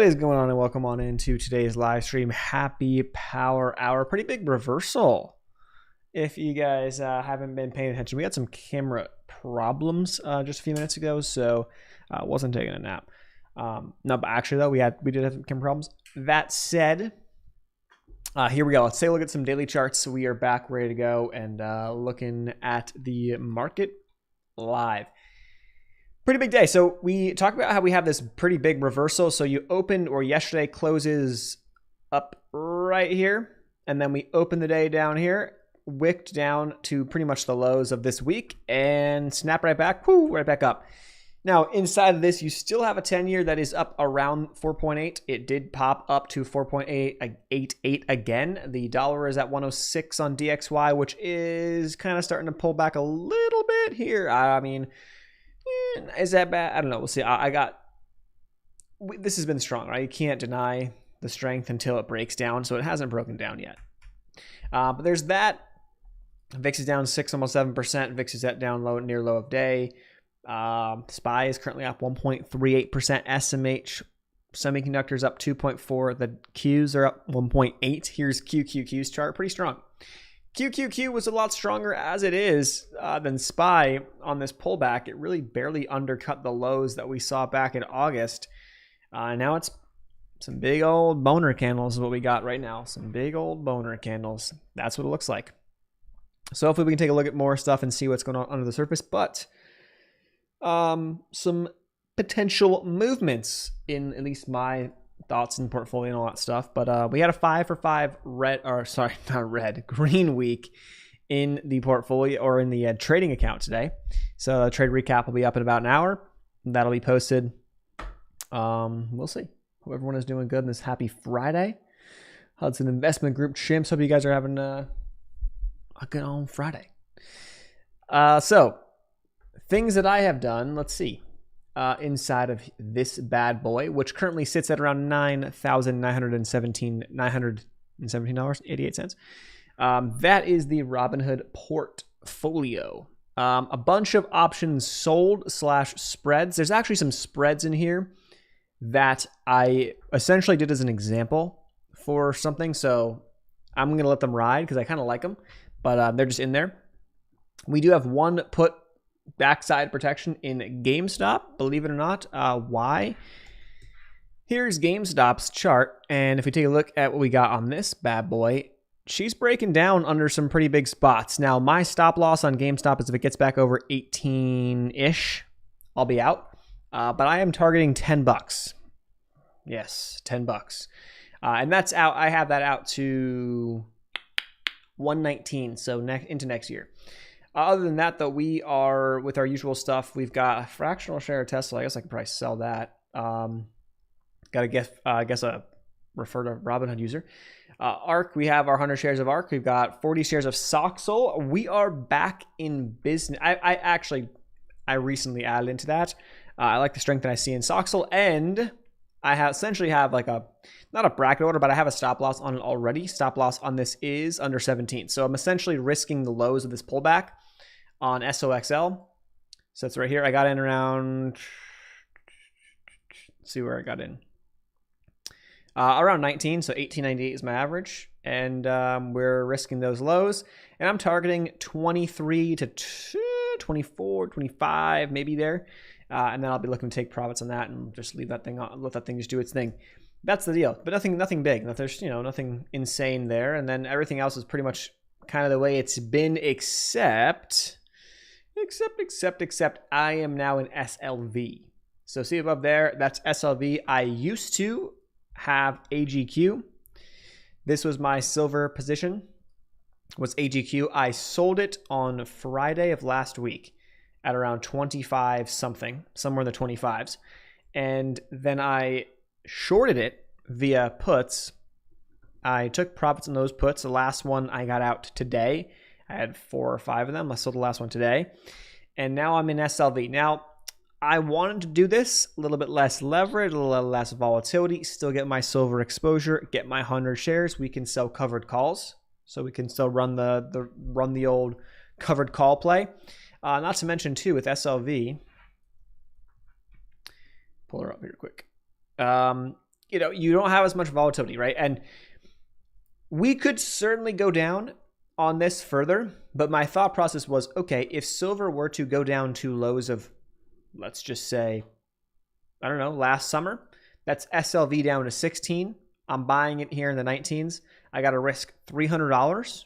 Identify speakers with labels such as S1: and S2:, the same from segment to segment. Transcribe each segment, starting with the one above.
S1: What is going on, and welcome on into today's live stream. Happy Power Hour. Pretty big reversal. If you guys haven't been paying attention, we had some camera problems just a few minutes ago, so wasn't taking a nap. No, but actually though, we did have some camera problems. That said, here we go. Let's take a look at some daily charts. We are back, ready to go, and looking at the market live. Pretty big day. So we talked about how we have this pretty big reversal. So you opened, or yesterday closes up right here, and then we opened the day down here, wicked down to pretty much the lows of this week, and snap right back, whoo, right back up. Now, inside of this, you still have a 10-year that is up around 4.8. It did pop up to 4.888 again. The dollar is at 106 on DXY, which is kind of starting to pull back a little bit here. I mean, is that bad? I don't know. We'll see. This has been strong, right? You can't deny the strength until it breaks down, so it hasn't broken down yet. But there's that. VIX is down 6, almost 7%. VIX is at down low, near low of day. SPY is currently up 1.38%. SMH semiconductors up 2.4. The Qs are up 1.8. Here's QQQ's chart. Pretty strong. QQQ was a lot stronger as it is than SPY on this pullback. It really barely undercut the lows that we saw back in August. Now it's some big old boner candles is what we got right now. Some big old boner candles. That's what it looks like. So hopefully we can take a look at more stuff and see what's going on under the surface. But some potential movements in at least my thoughts and portfolio and all that stuff. But we had a 5 for 5 green week in the portfolio, or in the trading account today. So trade recap will be up in about an hour. That'll be posted. We'll see. Hope everyone is doing good on this happy Friday. Hudson Investment Group chimps. Hope you guys are having a good on Friday. So things that I have done, let's see. Inside of this bad boy, which currently sits at around $9,917.88. That is the Robinhood portfolio. A bunch of options sold / spreads. There's actually some spreads in here that I essentially did as an example for something. So I'm going to let them ride because I kind of like them, but they're just in there. We do have one put backside protection in GameStop, believe it or not. Why? Here's GameStop's chart, and if we take a look at what we got on this bad boy, she's breaking down under some pretty big spots. Now, my stop loss on GameStop is if it gets back over 18-ish, I'll be out. But I am targeting $10. Yes, $10. And that's out. I have that out to 119, so into next year. Other than that, though, we are with our usual stuff. We've got a fractional share of Tesla. I guess I could probably sell that. Got to guess, refer to Robinhood user. ARK, we have our 100 shares of ARK. We've got 40 shares of Soxol. We are back in business. I recently added into that. I like the strength that I see in Soxol, and I essentially have like not a bracket order, but I have a stop loss on it already. Stop loss on this is under 17. So I'm essentially risking the lows of this pullback on SOXL. So that's right here. I got in around, let's see where I got in. Around 19, so 18.98 is my average. And we're risking those lows. And I'm targeting 23 to 24, 25, maybe there. And then I'll be looking to take profits on that and just leave that thing on, let that thing just do its thing. That's the deal, but nothing big. There's nothing insane there, and then everything else is pretty much kind of the way it's been, except I am now in SLV. So see above there, that's SLV. I used to have AGQ. This was my silver position. Was AGQ. I sold it on Friday of last week at around 25 something, somewhere in the 25s, and then I shorted it via puts. I took profits on those puts. The last one I got out today. I had 4 or 5 of them. I sold the last one today. And now I'm in SLV. Now, I wanted to do this a little bit less leverage, a little less volatility, still get my silver exposure, get my 100 shares. We can sell covered calls. So we can still run the old covered call play. Not to mention, too, with SLV, pull her up here quick. you don't have as much volatility, right? And we could certainly go down on this further, but my thought process was, okay, if silver were to go down to lows of, let's just say, I don't know, last summer, that's SLV down to 16. I'm buying it here in the 19s. I got to risk $300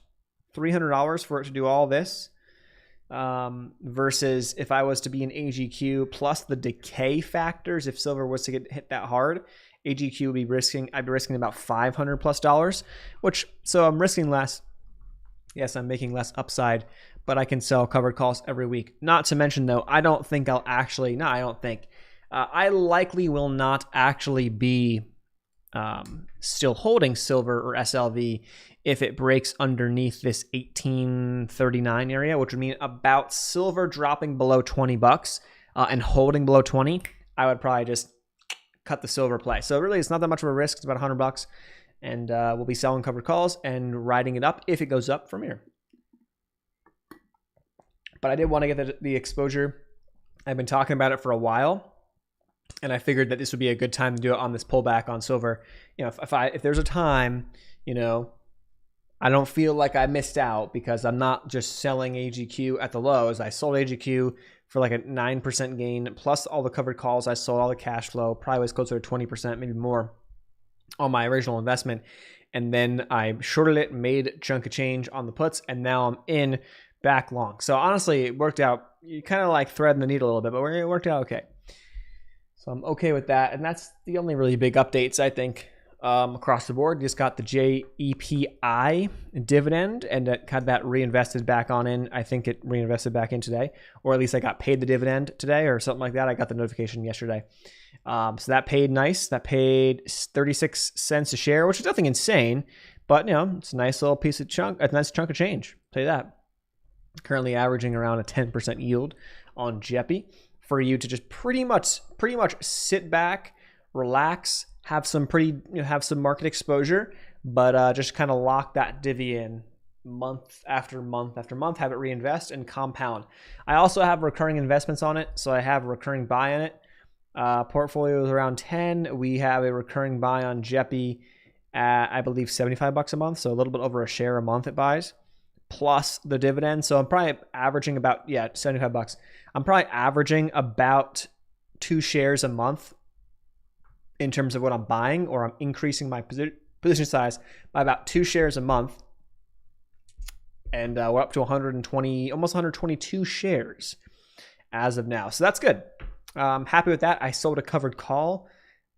S1: for it to do all this. Versus if I was to be an AGQ plus the decay factors, if silver was to get hit that hard, AGQ would be I'd be risking about $500+, so I'm risking less. Yes, I'm making less upside, but I can sell covered calls every week. Not to mention though, I likely will not actually be still holding silver or SLV if it breaks underneath this 1839 area, which would mean about silver dropping below $20 and holding below 20. I would probably just cut the silver play. So really, it's not that much of a risk. It's about $100, and we'll be selling covered calls and riding it up if it goes up from here. But I did want to get the exposure. I've been talking about it for a while, and I figured that this would be a good time to do it on this pullback on silver. If there's a time, I don't feel like I missed out because I'm not just selling AGQ at the lows. I sold AGQ for like a 9% gain, plus all the covered calls. I sold all the cash flow, probably was closer to 20%, maybe more, on my original investment. And then I shorted it, made a chunk of change on the puts, and now I'm in back long. So honestly, it worked out. You kind of like threading the needle a little bit, but it worked out okay. So I'm okay with that. And that's the only really big updates, I think. Across the board, just got the JEPI dividend, and it had that reinvested back on in. I think it reinvested back in today, or at least I got paid the dividend today or something like that. I got the notification yesterday. So that paid nice. That paid 36 cents a share, which is nothing insane, but it's a nice little piece of a nice chunk of change. I'll tell you that. Currently averaging around a 10% yield on JEPI for you to just pretty much sit back, relax, have some market exposure, but just kind of lock that divvy in month after month after month, have it reinvest and compound. I also have recurring investments on it, so I have a recurring buy on it. Portfolio is around 10. We have a recurring buy on JEPI at, I believe, $75 a month, so a little bit over a share a month it buys, plus the dividend. So I'm probably averaging about, $75. I'm probably averaging about 2 shares a month in terms of what I'm buying, or I'm increasing my position size by about 2 shares a month. And we're up to 120, almost 122 shares as of now. So that's good. I'm happy with that. I sold a covered call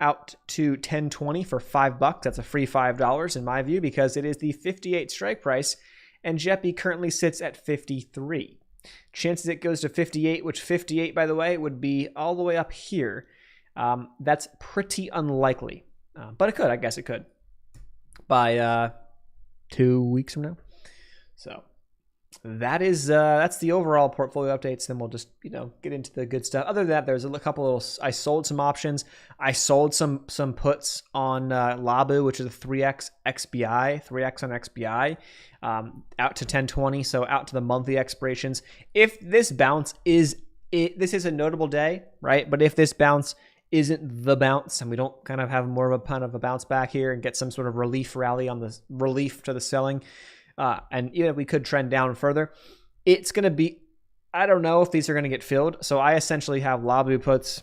S1: out to 1020 for $5. That's a free $5 in my view, because it is the 58 strike price, and JEPI currently sits at 53. Chances it goes to 58, which 58, by the way, would be all the way up here. That's pretty unlikely, but it could. I guess it could by 2 weeks from now. So that's the overall portfolio updates. Then we'll just get into the good stuff. Other than that, there's a couple little. I sold some options. I sold some puts on Labu, which is a 3x XBI, 3x on XBI, out to 1020. So out to the monthly expirations. If this bounce this is a notable day, right? But if this bounce isn't the bounce, and we don't kind of have more of a bounce back here and get some sort of relief rally on the relief to the selling, and even if we could trend down further, it's going to be, I don't know if these are going to get filled. So I essentially have Labu puts,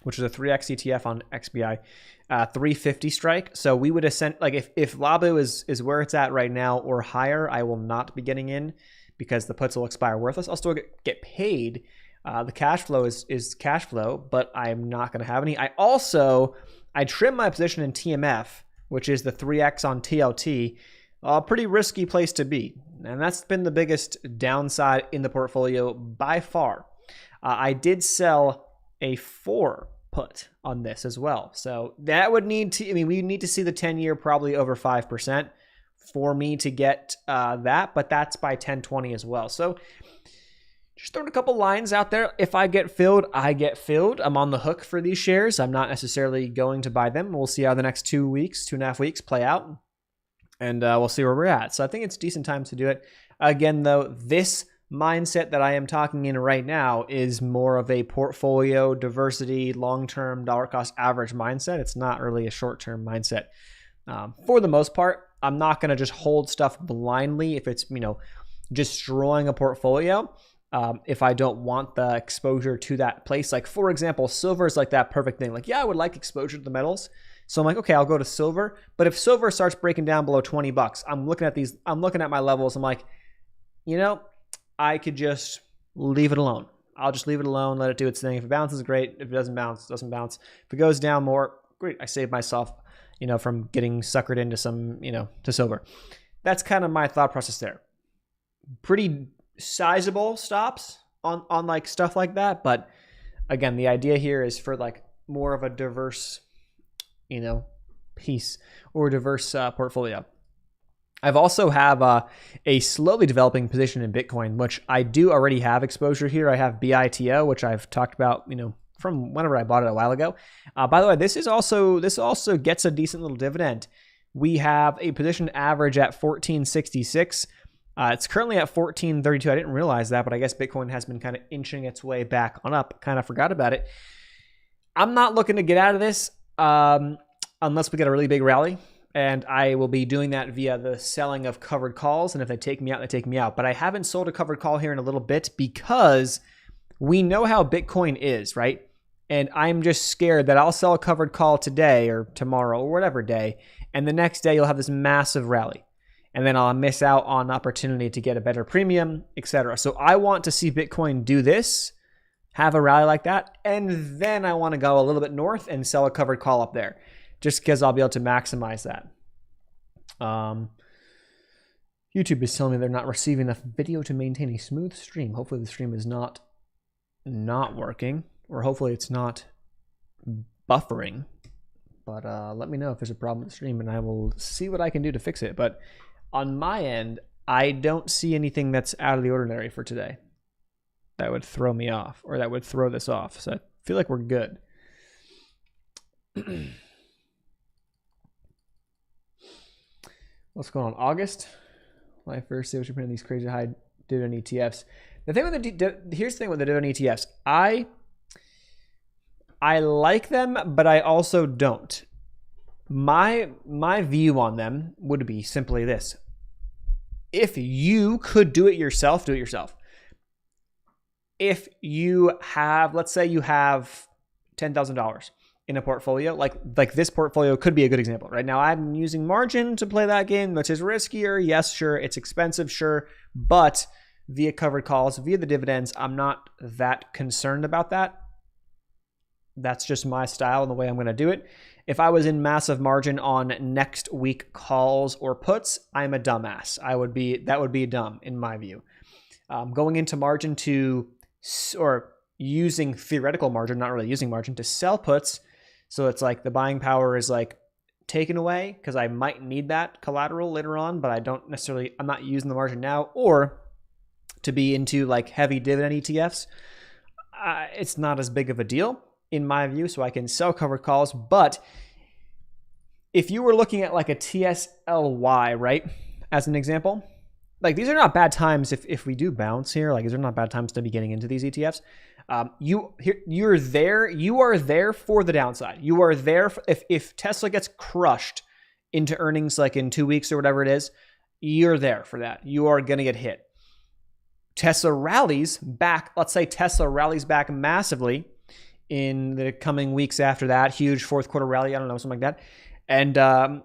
S1: which is a 3x ETF on XBI, 350 strike. So we would if Labu is where it's at right now or higher, I will not be getting in because the puts will expire worthless. I'll still get paid. The cash flow is cash flow, but I'm not going to have any. I trimmed my position in TMF, which is the 3x on TLT, a pretty risky place to be. And that's been the biggest downside in the portfolio by far. I did sell a 4 put on this as well. So that would need to, we need to see the 10-year probably over 5% for me to get that, but that's by 1020 as well. So just throwing a couple lines out there. If I get filled, I get filled. I'm on the hook for these shares. I'm not necessarily going to buy them. We'll see how the next 2.5 weeks play out, and we'll see where we're at. So I think it's decent times to do it. Again, though, this mindset that I am talking in right now is more of a portfolio diversity, long-term dollar cost average mindset. It's not really a short-term mindset. For the most part, I'm not going to just hold stuff blindly if it's, destroying a portfolio. If I don't want the exposure to that place. Like, for example, silver is like that perfect thing. Like, yeah, I would like exposure to the metals. So I'm like, okay, I'll go to silver. But if silver starts breaking down below 20 bucks, I'm looking at my levels. I'm like, I could just leave it alone. I'll just leave it alone, let it do its thing. If it bounces, great. If it doesn't bounce, it doesn't bounce. If it goes down more, great. I save myself, from getting suckered into some, to silver. That's kind of my thought process there. Pretty sizable stops on like stuff like that. But again, the idea here is for like more of a diverse, piece or diverse portfolio. I've also have a slowly developing position in Bitcoin, which I do already have exposure here. I have BITO, which I've talked about, from whenever I bought it a while ago. By the way, this also gets a decent little dividend. We have a position average at 1466. It's currently at 1432. I didn't realize that, but I guess Bitcoin has been kind of inching its way back on up. Kind of forgot about it. I'm not looking to get out of this unless we get a really big rally. And I will be doing that via the selling of covered calls. And if they take me out, they take me out. But I haven't sold a covered call here in a little bit because we know how Bitcoin is, right? And I'm just scared that I'll sell a covered call today or tomorrow or whatever day. And the next day you'll have this massive rally. And then I'll miss out on opportunity to get a better premium, etc. So I want to see Bitcoin do this, have a rally like that. And then I want to go a little bit north and sell a covered call up there, just because I'll be able to maximize that. YouTube is telling me they're not receiving enough video to maintain a smooth stream. Hopefully the stream is not working, or hopefully it's not buffering. But let me know if there's a problem with the stream, and I will see what I can do to fix it. But on my end, I don't see anything that's out of the ordinary for today that would throw me off, or that would throw this off. So I feel like we're good. What's going on? August? When I first see what you're putting in these crazy high dividend ETFs. The thing with here's the thing with the dividend ETFs. I like them, but I also don't. My view on them would be simply this. If you could do it yourself, do it yourself. If you have, let's say you have $10,000 in a portfolio, like this portfolio could be a good example. Right now I'm using margin to play that game, which is riskier. Yes, sure. It's expensive, sure. But via covered calls, via the dividends, I'm not that concerned about that. That's just my style and the way I'm going to do it. If I was in massive margin on next week calls or puts, I'm a dumbass. That would be dumb in my view. Going into margin or using theoretical margin, not really using margin, to sell puts. So it's like the buying power is like taken away because I might need that collateral later on, but I'm not using the margin now. Or to be into like heavy dividend ETFs, it's not as big of a deal in my view, so I can sell covered calls. But if you were looking at like a TSLY, right, as an example, like these are not bad times if we do bounce here. Like these are not bad times to be getting into these ETFs. You are there for the downside. You are there if Tesla gets crushed into earnings like in 2 weeks or whatever it is, you're there for that. You are going to get hit. Tesla rallies back. Let's say Tesla rallies back massively in the coming weeks after that, huge fourth quarter rally, I don't know, something like that. And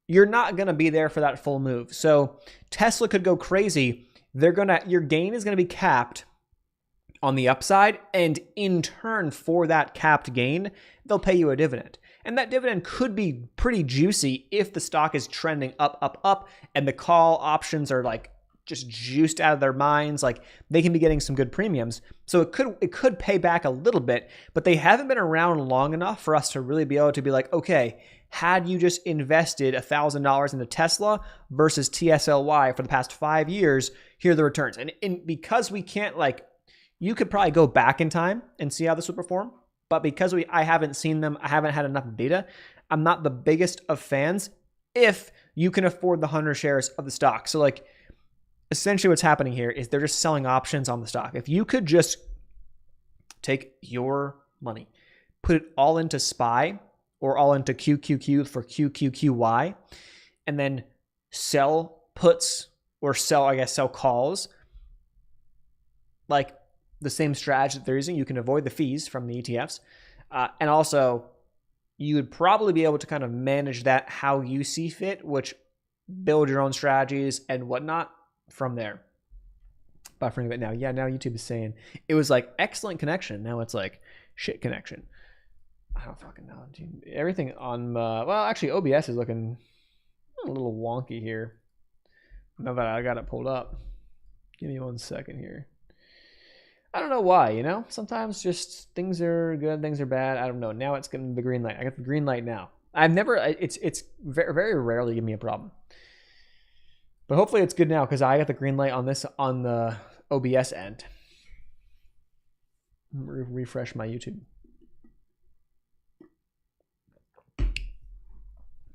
S1: you're not going to be there for that full move. So Tesla could go crazy. Your gain is going to be capped on the upside. And in turn for that capped gain, they'll pay you a dividend. And that dividend could be pretty juicy if the stock is trending up, and the call options are like just juiced out of their minds. Like they can be getting some good premiums. So it could pay back a little bit, but they haven't been around long enough for us to really be able to be like, okay, had you just invested $1,000 into Tesla versus TSLY for the past 5 years, here are the returns. And because we can't, you could probably go back in time and see how this would perform, but because I haven't seen them, I haven't had enough data, I'm not the biggest of fans if you can afford the 100 shares of the stock. So essentially what's happening here is they're just selling options on the stock. If you could just take your money, put it all into SPY or all into QQQ for QQQY, and then sell puts or sell calls, like the same strategy that they're using, you can avoid the fees from the ETFs. And also, you would probably be able to kind of manage that how you see fit, which build your own strategies and whatnot from there. Buffering a bit now. Yeah, now YouTube is saying it was like excellent connection. Now it's like shit connection. I don't fucking know, dude. Everything on, well, actually OBS is looking a little wonky here. Now that I got it pulled up. Give me 1 second here. I don't know why, you know? Sometimes just things are good, things are bad. I don't know. Now it's getting the green light. I got the green light now. I've never, it's very, very rarely give me a problem. But hopefully it's good now because I got the green light on this, on the OBS end. Refresh my YouTube.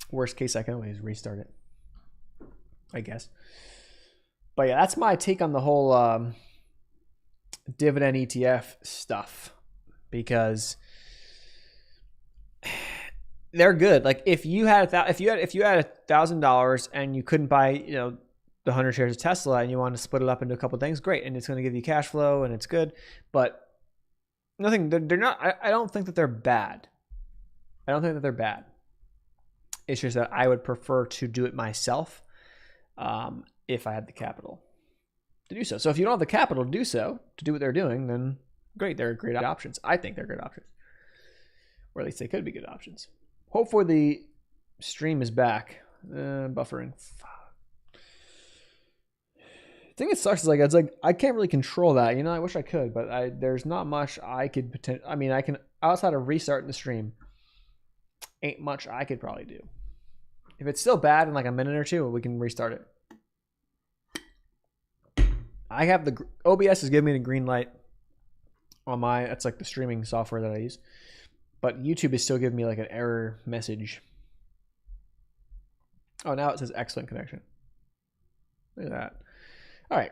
S1: Worst case, I can always restart it, I guess. But yeah, that's my take on the whole dividend ETF stuff, because they're good. Like if you had $1,000 and you couldn't buy, you know, the 100 shares of Tesla and you want to split it up into a couple of things, great, and it's going to give you cash flow and it's good. But nothing, they're not. I don't think that they're bad. I don't think that they're bad. It's just that I would prefer to do it myself if I had the capital to do so. So if you don't have the capital to do so, to do what they're doing, then great, they're great options. I think they're good options, or at least they could be good options. Hopefully the stream is back. Buffering. The thing that sucks is it's like I can't really control that. You know, I wish I could, but there's not much I could potentially. I mean, I can, outside of restarting the stream, ain't much I could probably do. If it's still bad in like a minute or two, we can restart it. I have the OBS is giving me the green light on my, it's like the streaming software that I use, but YouTube is still giving me like an error message. Oh, now it says excellent connection. Look at that. All right.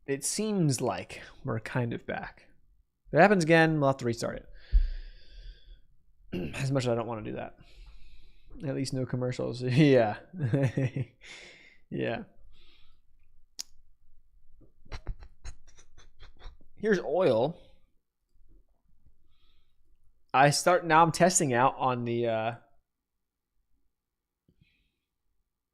S1: It seems like we're kind of back. If it happens again, we'll have to restart it. As much as I don't want to do that. At least no commercials. Yeah. Yeah. Here's oil. Now I'm testing out on the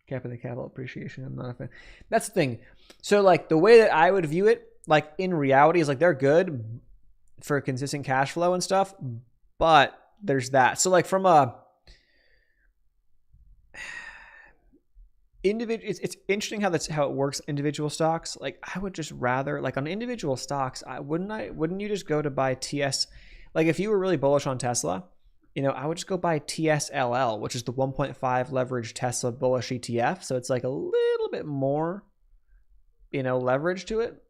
S1: cap of the capital appreciation. I'm not a fan. That's the thing. So like the way that I would view it, like in reality, is like they're good for consistent cash flow and stuff, but there's that. So like from a individual, it's interesting how it works. Individual stocks, like I would just rather, like on individual stocks, wouldn't you just go to buy TS? Like if you were really bullish on Tesla, you know, I would just go buy TSLL, which is the 1.5 leverage Tesla bullish ETF. So it's like a little bit more, you know, leverage to it.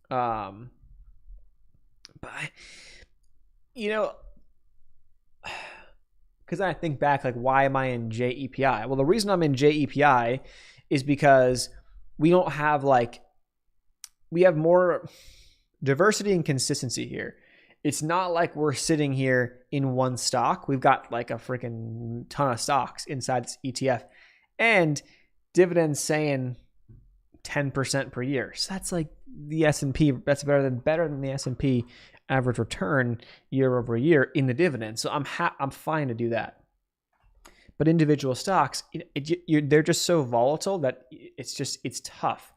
S1: But you know, because I think back, like, why am I in JEPI? Well, the reason I'm in JEPI is because we don't have we have more diversity and consistency here. It's not like we're sitting here in one stock. We've got like a freaking ton of stocks inside this ETF, and dividends saying 10% per year. So that's like the S&P. That's better than the S&P average return year over year in the dividend. So I'm fine to do that. But individual stocks, they're just so volatile that it's tough.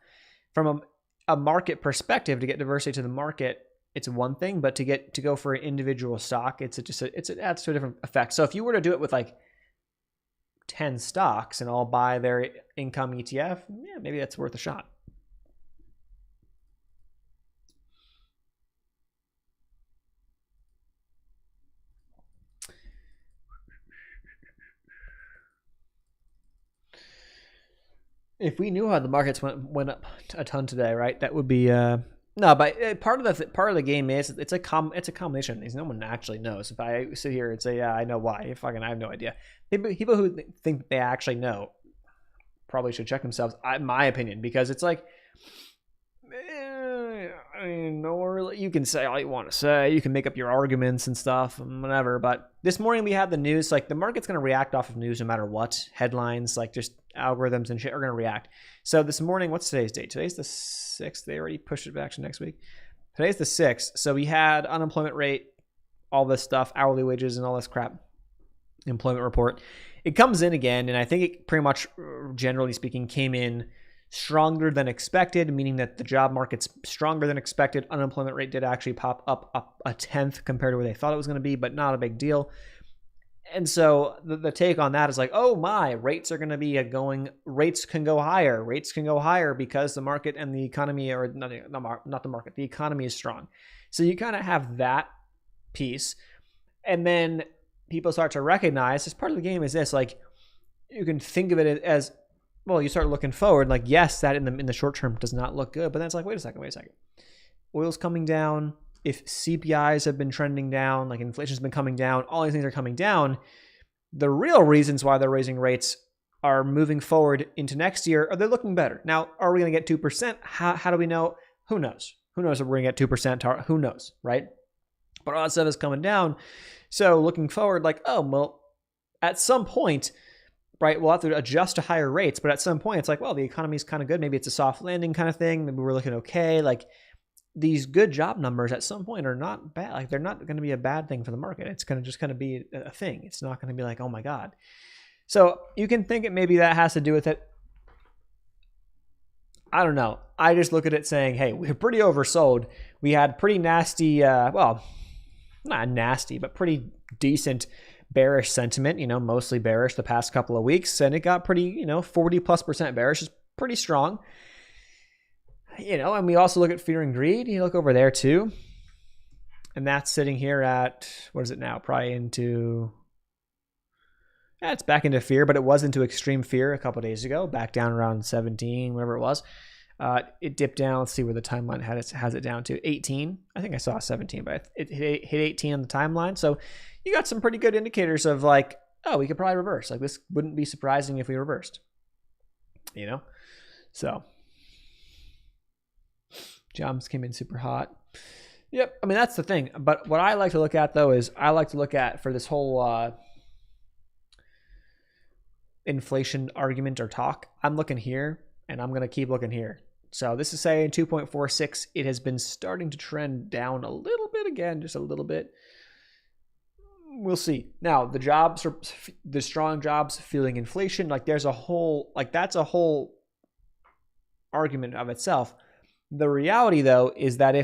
S1: From a market perspective, to get diversity to the market, it's one thing, but to go for an individual stock, it adds to a different effect. So if you were to do it with like 10 stocks and all buy their income ETF, yeah, maybe that's worth a shot. If we knew how the markets went up a ton today, right? That would be no. But part of the game is it's a combination of things. No one actually knows. If I sit here and say, yeah, I know why, I have no idea. People who think they actually know probably should check themselves, in my opinion, because it's like I mean, or you can say all you want to say. You can make up your arguments and stuff and whatever. But this morning we had the news. Like the market's going to react off of news no matter what. Headlines, like just algorithms and shit are going to react. So this morning, what's today's date? Today's the 6th. They already pushed it back to next week. Today's the 6th. So we had unemployment rate, all this stuff, hourly wages and all this crap. Employment report. It comes in again, and I think it pretty much, generally speaking, came in stronger than expected, meaning that the job market's stronger than expected. Unemployment rate did actually pop up a tenth compared to where they thought it was going to be, but not a big deal. And so the take on that is like, oh my, rates are going to be rates can go higher. Rates can go higher because the market and the economy, or not the market, the economy is strong. So you kind of have that piece. And then people start to recognize, as part of the game is this, like you can think of it as, well, you start looking forward, like, yes, that in the short term does not look good, but then it's like, wait a second. Oil's coming down. If CPIs have been trending down, like inflation's been coming down, all these things are coming down. The real reasons why they're raising rates are moving forward into next year, are they looking better? Now, are we going to get 2%? How do we know? Who knows? Who knows if we're going to get 2%? Who knows, right? But all that stuff is coming down. So looking forward, like, oh, well, at some point, right, we'll have to adjust to higher rates, but at some point it's like, well, the economy's kind of good. Maybe it's a soft landing kind of thing. Maybe we're looking okay. Like these good job numbers at some point are not bad. Like they're not going to be a bad thing for the market. It's going to just kind of be a thing. It's not going to be like, oh my God. So you can think it maybe that has to do with it. I don't know. I just look at it saying, hey, we're pretty oversold. We had pretty nasty, well, not nasty, but pretty decent bearish sentiment, mostly bearish the past couple of weeks. And it got pretty, 40+% bearish is pretty strong. And we also look at fear and greed. You look over there too. And that's sitting here at, what is it now? Probably into, it's back into fear, but it was into extreme fear a couple of days ago, back down around 17, whatever it was. It dipped down. Let's see where the timeline has it down to 18. I think I saw 17, but it hit 18 on the timeline. So you got some pretty good indicators of like, oh, we could probably reverse. Like this wouldn't be surprising if we reversed, So jobs came in super hot. Yep. I mean, that's the thing. But what I like to look at though is I like to look at for this whole inflation argument or talk, I'm looking here and I'm going to keep looking here. So this is saying 2.46. It has been starting to trend down a little bit again, just a little bit. We'll see. Now, the strong jobs feeling inflation, like there's a whole, like that's a whole argument of itself. The reality though is that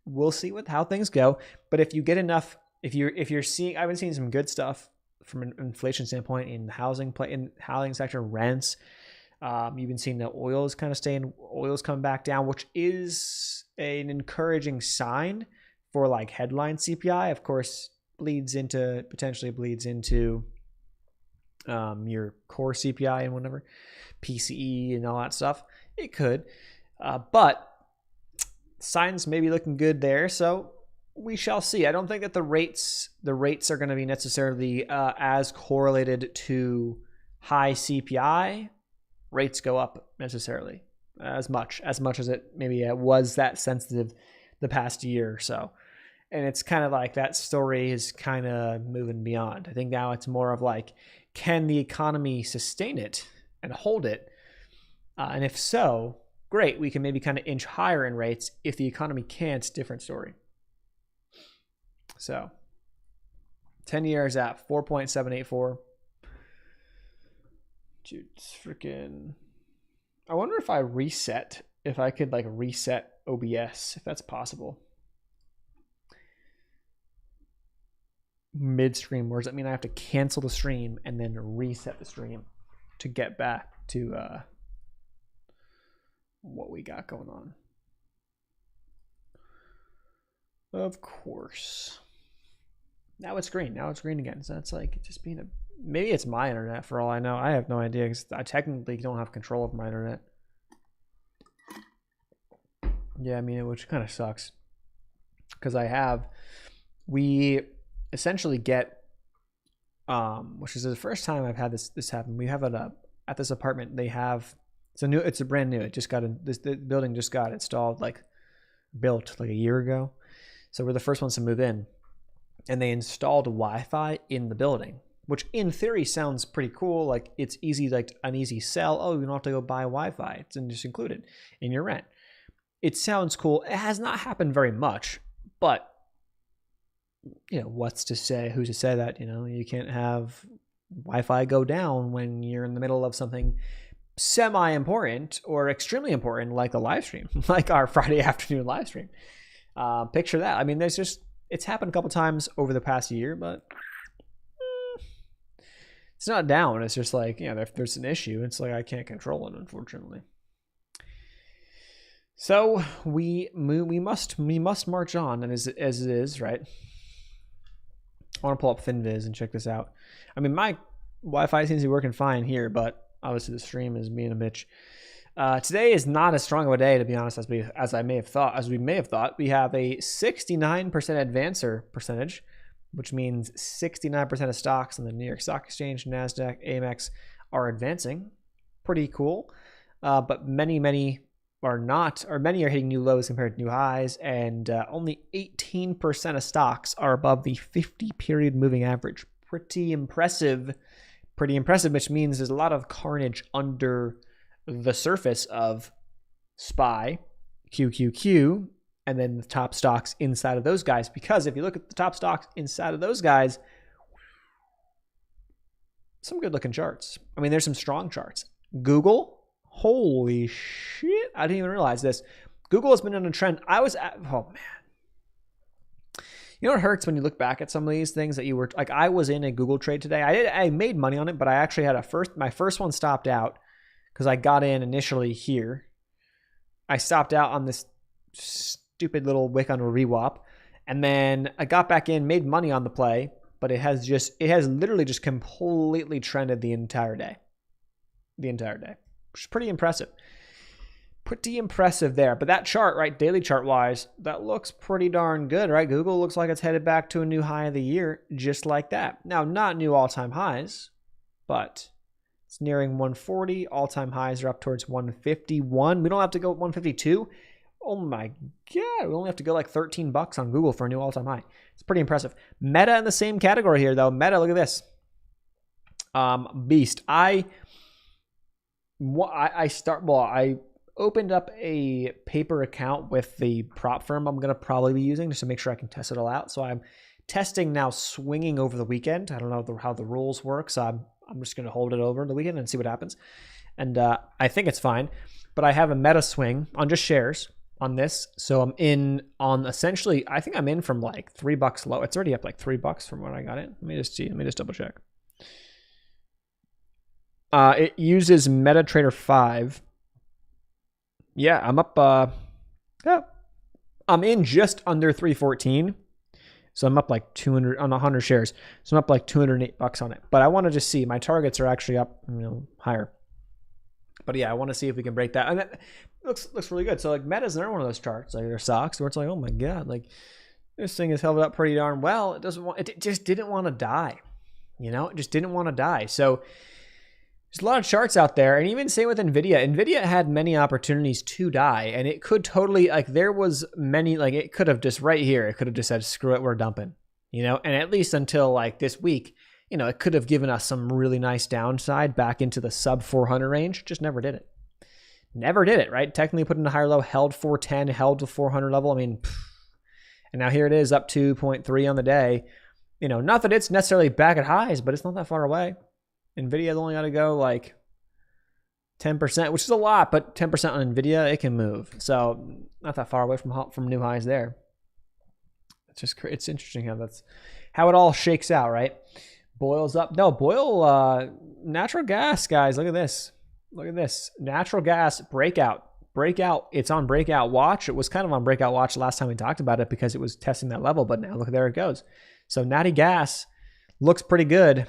S1: we'll see how things go, but if you get enough, if you're seeing, I've been seeing some good stuff from an inflation standpoint in the housing sector, rents. You've been seeing the oil's coming back down, which is an encouraging sign for like headline CPI. Of course, potentially bleeds into your core CPI and whatever, PCE and all that stuff. It could, but signs may be looking good there. So we shall see. I don't think that the rates are going to be necessarily as correlated to high CPI. Rates go up necessarily as much as it maybe was that sensitive the past year or so. And it's kind of like that story is kind of moving beyond. I think now it's more of like, can the economy sustain it and hold it? And if so, great, we can maybe kind of inch higher in rates. If the economy can't, different story. So 10 years at 4.784. Dude, it's freaking, I wonder if I could like reset OBS, if that's possible. Midstream, or does that mean I have to cancel the stream and then reset the stream to get back to what we got going on? Of course. Now it's green. Now it's green again. So that's like just being maybe it's my internet for all I know. I have no idea because I technically don't have control of my internet. Yeah, I mean, which kind of sucks because we essentially get, which is the first time I've had this happen. We have at this apartment, they have It's a brand new. The building just got installed, built like a year ago. So we're the first ones to move in, and they installed Wi-Fi in the building, which in theory sounds pretty cool. Like it's easy, like an easy sell. Oh, you don't have to go buy Wi-Fi. It's just included in your rent. It sounds cool. It has not happened very much, but what's to say? Who's to say that, you can't have Wi-Fi go down when you're in the middle of something semi-important or extremely important, like a live stream, like our Friday afternoon live stream. Picture that. I mean, it's happened a couple times over the past year, but it's not down. It's just like, if there's an issue, it's like I can't control it, unfortunately. So we must march on, and as it is, right? I want to pull up FinViz and check this out. I mean, my Wi-Fi seems to be working fine here, but obviously the stream is being a bitch. Today is not as strong of a day, to be honest, as we may have thought. We have a 69% advancer percentage, which means 69% of stocks on the New York Stock Exchange, NASDAQ, AMEX are advancing. Pretty cool. But many are not, or many are hitting new lows compared to new highs, and only 18% of stocks are above the 50-period moving average. Pretty impressive, which means there's a lot of carnage under the surface of SPY, QQQ, and then the top stocks inside of those guys. Because if you look at the top stocks inside of those guys, some good looking charts. I mean, there's some strong charts. Google, holy shit, I didn't even realize this. Google has been on a trend. Oh man. You know what hurts when you look back at some of these things that you were, like, I was in a Google trade today. I made money on it, but I actually had my first one stopped out because I got in initially here. I stopped out on this stupid little wick on a REWAP, and then I got back in, made money on the play, but it has literally just completely trended the entire day. Which is pretty impressive. Pretty impressive there. But that chart, right, daily chart wise, that looks pretty darn good, right? Google looks like it's headed back to a new high of the year, just like that. Now, not new all-time highs, but it's nearing 140. All-time highs are up towards 151. We don't have to go 152. Oh my God, we only have to go like $13 on Google for a new all-time high. It's pretty impressive. Meta in the same category here, though. Meta, look at this. Beast. I opened up a paper account with the prop firm I'm going to probably be using just to make sure I can test it all out. So I'm testing now swinging over the weekend. I don't know how the rules work, so I'm just going to hold it over the weekend and see what happens. And I think it's fine. But I have a meta swing on just shares on this. So I'm in on essentially, I think I'm in from like $3 low. It's already up like $3 from when I got it. Let me just see. Let me just double check. It uses MetaTrader 5. Yeah, I'm up. I'm in just under 314. So I'm up like 200 on 100 shares. So I'm up like $208 on it. But I want to just see. My targets are actually up, higher. But yeah, I want to see if we can break that. And that looks really good. So like Meta's another one of those charts, like their stocks, where it's like, oh my God, like this thing has held up pretty darn well. It just didn't want to die. It just didn't want to die. So there's a lot of charts out there, and even same with NVIDIA. NVIDIA had many opportunities to die, and it could totally, there was many, it could have just right here, it could have just said, screw it, we're dumping, and at least until this week, it could have given us some really nice downside back into the sub 400 range, just never did it. Never did it, right? Technically put in a higher low, held 410, held the 400 level. And now here it is up 2.3 on the day. Not that it's necessarily back at highs, but it's not that far away. NVIDIA's only got to go 10%, which is a lot, but 10% on NVIDIA, it can move. So not that far away from new highs there. It's interesting how it all shakes out, right? Boil's up. No, natural gas, guys. Look at this. Natural gas breakout. It's on breakout watch. It was kind of on breakout watch last time we talked about it because it was testing that level, but now look, there it goes. So natty gas looks pretty good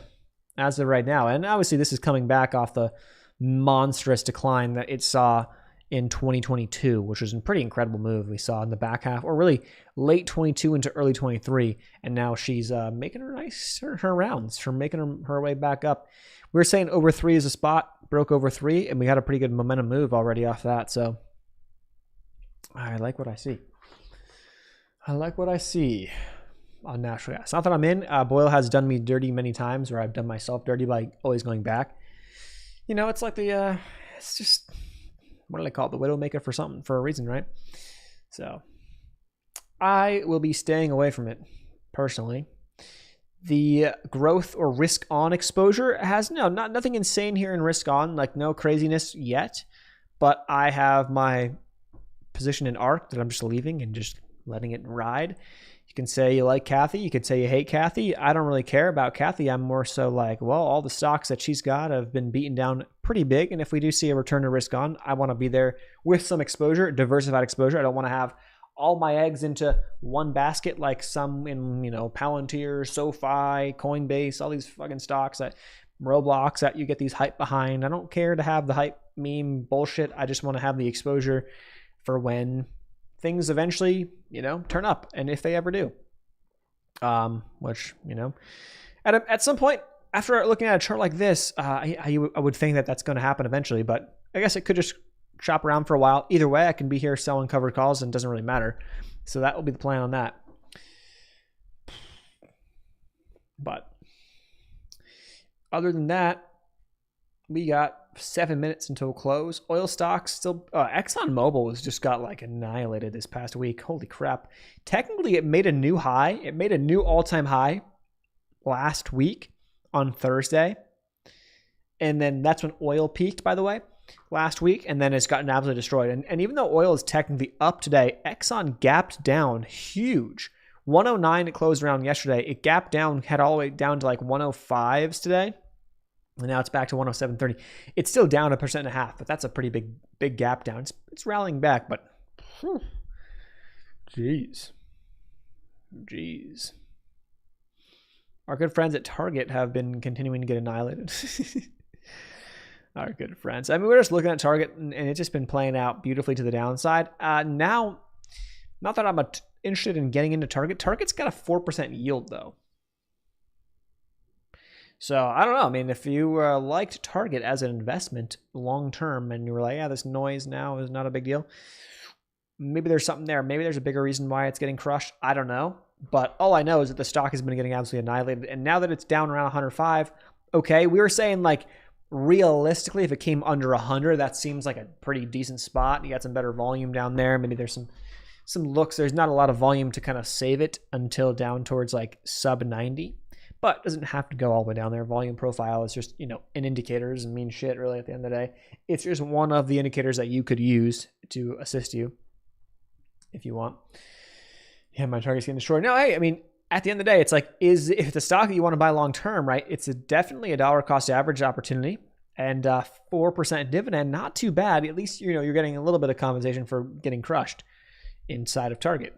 S1: as of right now. And obviously this is coming back off the monstrous decline that it saw in 2022, which was a pretty incredible move we saw in the back half, or really late 22 into early 23. And now she's making her rounds, making her way back up. We were saying over 3 is a spot. broke over 3, and we had a pretty good momentum move already off that. So I like what I see. I like what I see on natural gas. Not that I'm in. Boyle has done me dirty many times, or I've done myself dirty by always going back. You know, it's like it's just, what do they call it? The Widowmaker for a reason, right? So I will be staying away from it personally. The growth or risk on exposure has nothing insane here in risk on, like no craziness yet, but I have my position in ARK that I'm just leaving and just letting it ride. You can say you like Kathy, you could say you hate Kathy. I don't really care about Kathy. I'm more so like, well, all the stocks that she's got have been beaten down pretty big, and if we do see a return to risk on, I want to be there with some exposure, diversified exposure. I don't want to have all my eggs into one basket like some in, Palantir, SoFi, Coinbase, all these fucking stocks, that Roblox, that you get these hype behind. I don't care to have the hype meme bullshit. I just want to have the exposure for when things eventually, turn up, and if they ever do. Which, at some point after looking at a chart like this, I would think that that's going to happen eventually, but I guess it could just shop around for a while. Either way, I can be here selling covered calls, and it doesn't really matter. So that will be the plan on that. But other than that, we got 7 minutes until close. Oil stocks still, ExxonMobil has just got like annihilated this past week. Holy crap. Technically, it made a new high. It made a new all-time high last week on Thursday. And then that's when oil peaked, by the way, last week, and then it's gotten absolutely destroyed. And even though oil is technically up today, Exxon gapped down huge. 109 it closed around yesterday. It gapped down, had all the way down to like 105s today. And now it's back to 107.30. It's still down 1.5%, but that's a pretty big gap down. It's rallying back, but jeez. Our good friends at Target have been continuing to get annihilated. Our good friends. I mean, we're just looking at Target, and it's just been playing out beautifully to the downside. Now, not that I'm interested in getting into Target. Target's got a 4% yield, though. So, I don't know. I mean, if you liked Target as an investment long-term, and you were like, yeah, this noise now is not a big deal, maybe there's something there. Maybe there's a bigger reason why it's getting crushed. I don't know. But all I know is that the stock has been getting absolutely annihilated. And now that it's down around 105, okay, we were saying like, realistically, if it came under 100, that seems like a pretty decent spot. You got some better volume down there. Maybe there's some looks. There's not a lot of volume to kind of save it until down towards like sub 90, but it doesn't have to go all the way down there. Volume profile is just, an indicator. Doesn't mean shit really at the end of the day. It's just one of the indicators that you could use to assist you if you want. Yeah, my target's getting destroyed. No, hey, I mean, at the end of the day, it's like, if it's a stock that you want to buy long term, right? It's definitely a dollar cost average opportunity, and 4% dividend, not too bad. At least you're getting a little bit of compensation for getting crushed inside of Target.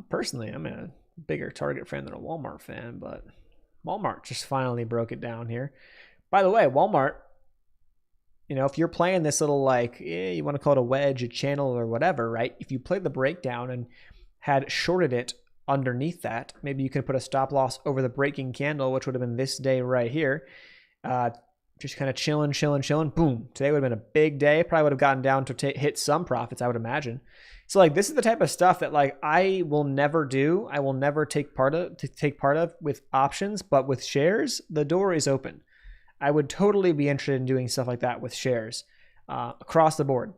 S1: Personally, I'm a bigger Target fan than a Walmart fan, but Walmart just finally broke it down here. By the way, Walmart, if you're playing this little you want to call it a wedge, a channel, or whatever, right? If you play the breakdown and had shorted it underneath that, maybe you could put a stop loss over the breaking candle, which would have been this day right here. Just kind of chilling. Boom. Today would have been a big day. Probably would have gotten down to hit some profits, I would imagine. So this is the type of stuff that I will never do. I will never take part of with options, but with shares, the door is open. I would totally be interested in doing stuff like that with shares across the board.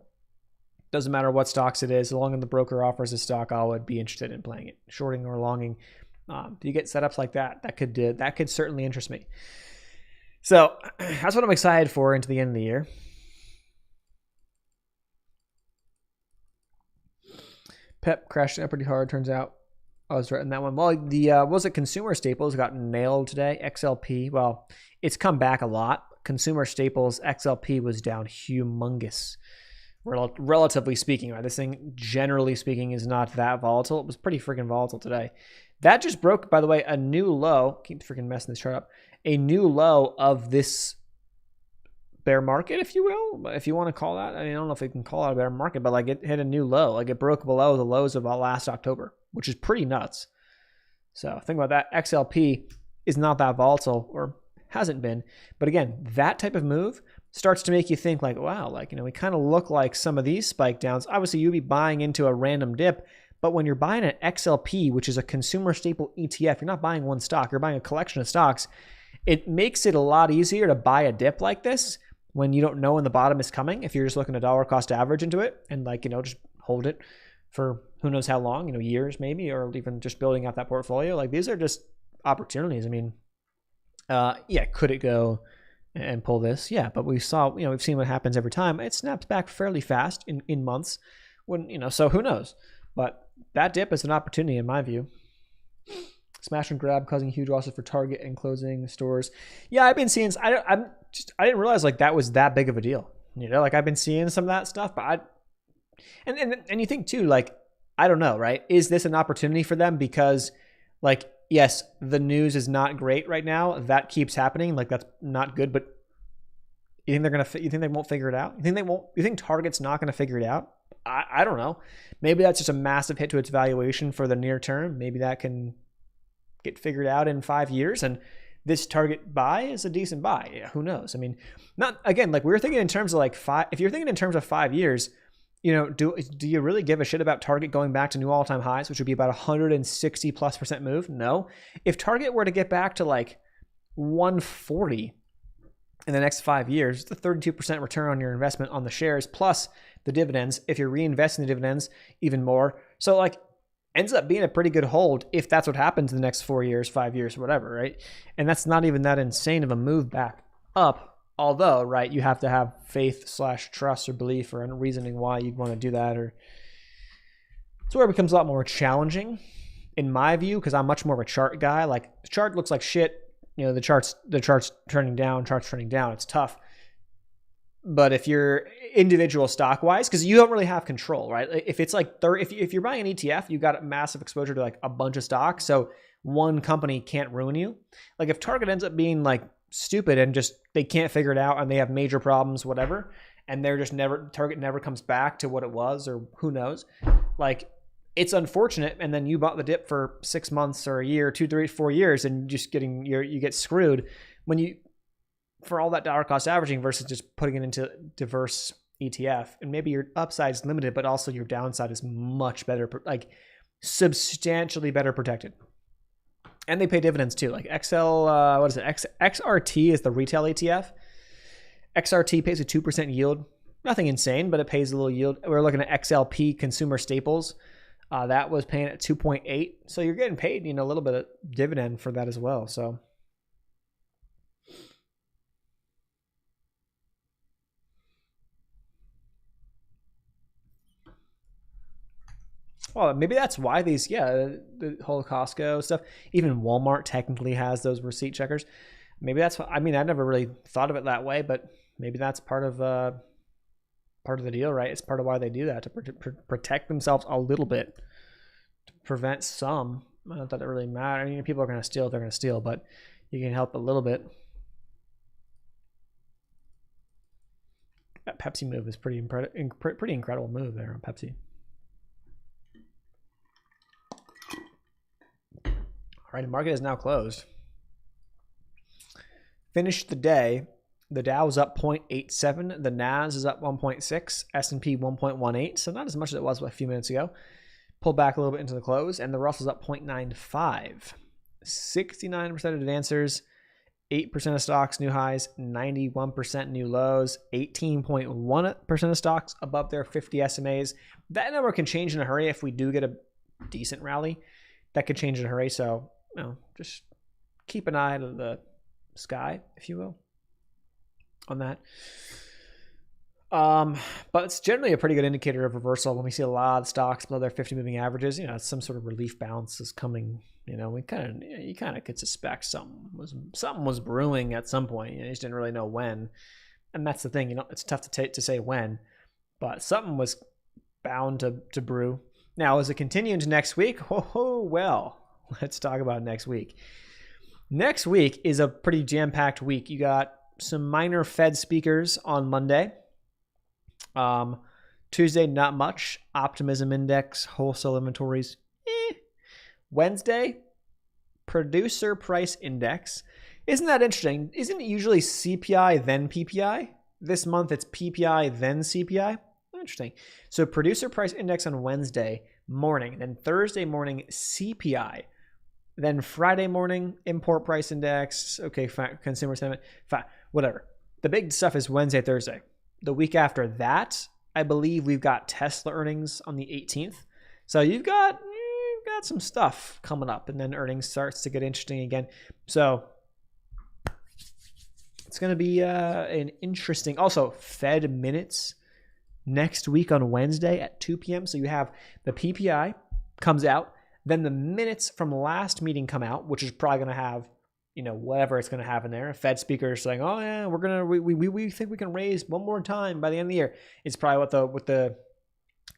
S1: Doesn't matter what stocks it is, as long as the broker offers a stock, I would be interested in playing it, shorting or longing. You get setups like that, that could certainly interest me. So that's what I'm excited for into the end of the year. Pep crashed pretty hard, turns out. I was right in that one. Well, the consumer staples got nailed today. XLP, well, it's come back a lot. Consumer staples, XLP was down humongous. Relatively speaking, right? This thing, generally speaking, is not that volatile. It was pretty freaking volatile today. That just broke, by the way, a new low. Keep freaking messing this chart up. A new low of this bear market, if you will, if you want to call that. I don't know if we can call it a bear market, but it hit a new low. It broke below the lows of last October, which is pretty nuts. So think about that. XLP is not that volatile, or hasn't been. But again, that type of move starts to make you think like, wow, like, we kind of look like some of these spike downs. Obviously, you'd be buying into a random dip, but when you're buying an XLP, which is a consumer staple ETF, you're not buying one stock, you're buying a collection of stocks. It makes it a lot easier to buy a dip like this when you don't know when the bottom is coming. If you're just looking at dollar cost average into it and just hold it for who knows how long, years maybe, or even just building out that portfolio. Like, these are just opportunities. I mean, could it go and pull this? Yeah, but we've seen what happens every time. It snaps back fairly fast in months when, so who knows? But that dip is an opportunity in my view. Smash and grab causing huge losses for Target and closing stores. Yeah, I've been seeing, I didn't realize like that was that big of a deal. Like I've been seeing some of that stuff, but and you think too, like, I don't know, right? Is this an opportunity for them? Because like, yes, the news is not great right now. That keeps happening. Like, that's not good, but you think they won't figure it out? You think Target's not going to figure it out? I don't know. Maybe that's just a massive hit to its valuation for the near term. Maybe that can get figured out in 5 years, and this Target buy is a decent buy. Yeah, who knows? I mean, not again, like we were thinking in terms of like if you're thinking in terms of 5 years, do you really give a shit about Target going back to new all-time highs, which would be about 160+% move? No. If Target were to get back to like 140 in the next 5 years, it's a 32% return on your investment on the shares plus the dividends. If you're reinvesting the dividends, even more. So like, ends up being a pretty good hold if that's what happens in the next 4 years, 5 years, whatever, right? And that's not even that insane of a move back up. Although, right, you have to have faith/trust or belief or reasoning why you'd want to do that. Or it's where it becomes a lot more challenging, in my view, because I'm much more of a chart guy. Like, the chart looks like shit. The chart's turning down. It's tough. But if you're individual stock wise, because you don't really have control, right? If it's like if you're buying an ETF, you got massive exposure to like a bunch of stocks. So one company can't ruin you. Like if Target ends up being like stupid and just they can't figure it out and they have major problems, whatever, and they're just Target never comes back to what it was, or who knows, like it's unfortunate. And then you bought the dip for 6 months or a year, 2, 3, 4 years, and just you get screwed for all that dollar cost averaging versus just putting it into diverse ETF. And maybe your upside is limited, but also your downside is much better, like substantially better protected. And they pay dividends too. Like XRT is the retail ETF. XRT pays a 2% yield. Nothing insane, but it pays a little yield. We're looking at XLP consumer staples. That was paying at 2.8. So you're getting paid, a little bit of dividend for that as well. So well, maybe that's why the whole Costco stuff, even Walmart technically has those receipt checkers. Maybe that's I never really thought of it that way, but maybe that's part of the deal, right? It's part of why they do that, to protect themselves a little bit, to prevent some. Not that it really matters. People are going to steal, they're going to steal, but you can help a little bit. That Pepsi move is pretty incredible move there on Pepsi. All right, the market is now closed. Finished the day. The Dow is up 0.87. The Nas is up 1.6. S&P 1.18. So not as much as it was a few minutes ago. Pulled back a little bit into the close. And the Russell's up 0.95. 69% of advancers. 8% of stocks new highs. 91% new lows. 18.1% of stocks above their 50 SMAs. That number can change in a hurry if we do get a decent rally. That could change in a hurry. So just keep an eye on the sky, if you will, on that. But it's generally a pretty good indicator of reversal when we see a lot of stocks below their 50 moving averages. Some sort of relief bounce is coming. You kind of could suspect something was brewing at some point. You just didn't really know when, and that's the thing. It's tough to say when, but something was bound to brew. Now, as it continues into next week, well, let's talk about next week. Next week is a pretty jam-packed week. You got some minor Fed speakers on Monday. Tuesday, not much. Optimism index, wholesale inventories. Wednesday, producer price index. Isn't that interesting? Isn't it usually CPI then PPI? This month it's PPI then CPI. Interesting. So producer price index on Wednesday morning, then Thursday morning CPI, then Friday morning import price index. Okay, fine. Consumer sentiment, fine. Whatever. The big stuff is Wednesday, Thursday. The week after that, I believe we've got Tesla earnings on the 18th. So you've got some stuff coming up, and then earnings starts to get interesting again. So it's going to be an interesting. Also, Fed minutes next week on Wednesday at 2 p.m. So you have the PPI comes out, then the minutes from last meeting come out, which is probably going to have, whatever it's going to have in there. A Fed speaker is saying, "Oh yeah, we think we can raise one more time by the end of the year." It's probably what the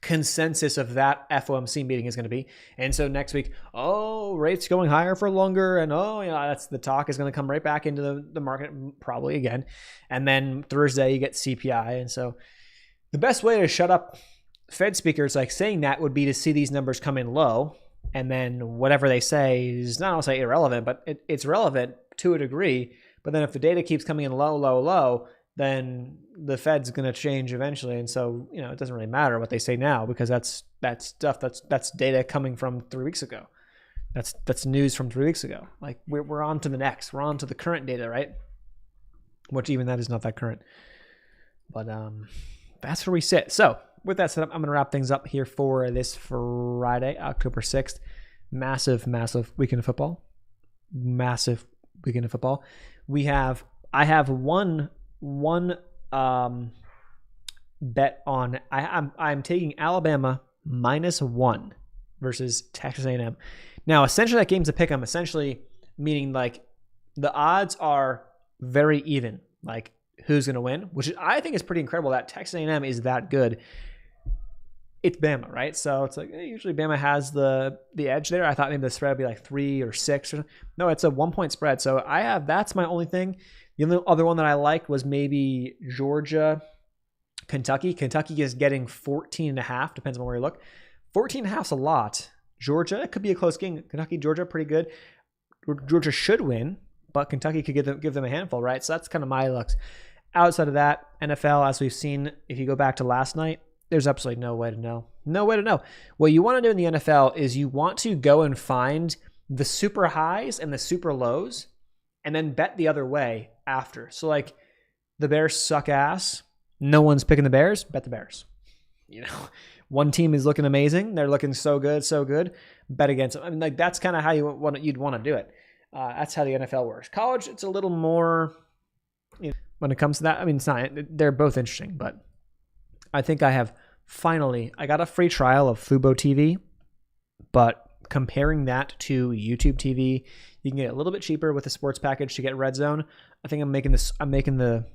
S1: consensus of that FOMC meeting is going to be. And so next week, rates going higher for longer, and that's the talk is going to come right back into the market probably again. And then Thursday you get CPI, and so the best way to shut up Fed speakers like saying that would be to see these numbers come in low, and then whatever they say is not, I'll say irrelevant, but it's relevant to a degree. But then if the data keeps coming in low, then the Fed's going to change eventually. And so, it doesn't really matter what they say now, because that's data coming from 3 weeks ago. That's news from 3 weeks ago. Like we're on to the next. We're on to the current data, right? Which even that is not that current. But that's where we sit. So with that set up, I'm going to wrap things up here for this Friday, October 6th. Massive weekend of football. Massive weekend of football. I have one bet on. I'm taking Alabama -1 versus Texas A&M. Now, essentially, that game's a pick 'em. Essentially, meaning like the odds are very even. Like who's going to win, which I think is pretty incredible. That Texas A&M is that good. It's Bama, right? So it's like usually Bama has the edge there. I thought maybe the spread would be like 3 or 6. No, it's a 1-point spread. So that's my only thing. The only other one that I liked was maybe Georgia, Kentucky. Kentucky is getting 14.5, depends on where you look. 14.5 is a lot. Georgia, it could be a close game. Kentucky, Georgia, pretty good. Georgia should win, but Kentucky could give them a handful, right? So that's kind of my looks. Outside of that, NFL, as we've seen, if you go back to last night, there's absolutely no way to know. No way to know. What you want to do in the NFL is you want to go and find the super highs and the super lows, and then bet the other way after. So like the Bears suck ass. No one's picking the Bears. Bet the Bears. One team is looking amazing. They're looking so good. Bet against them. I mean, like that's kind of how you'd want to do it. That's how the NFL works. College, it's a little more, when it comes to that. I mean, it's not. They're both interesting, but I think I got a free trial of Fubo TV, but comparing that to YouTube TV, you can get it a little bit cheaper with the sports package to get Red Zone. I think I'm making the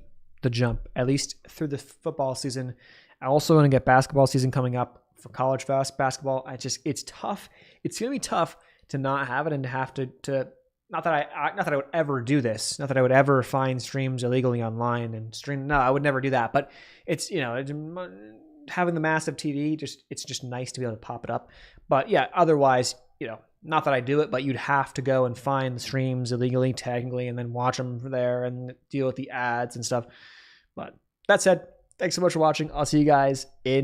S1: jump, at least through the football season. I also want to get basketball season coming up for college basketball. It's tough. It's going to be tough to not have it and to have to not that I would ever do this. Not that I would ever find streams illegally online and stream. No, I would never do that. But it's, having the massive TV, it's just nice to be able to pop it up. But yeah, otherwise, not that I do it, but you'd have to go and find the streams illegally, technically, and then watch them there and deal with the ads and stuff. But that said, thanks so much for watching. I'll see you guys in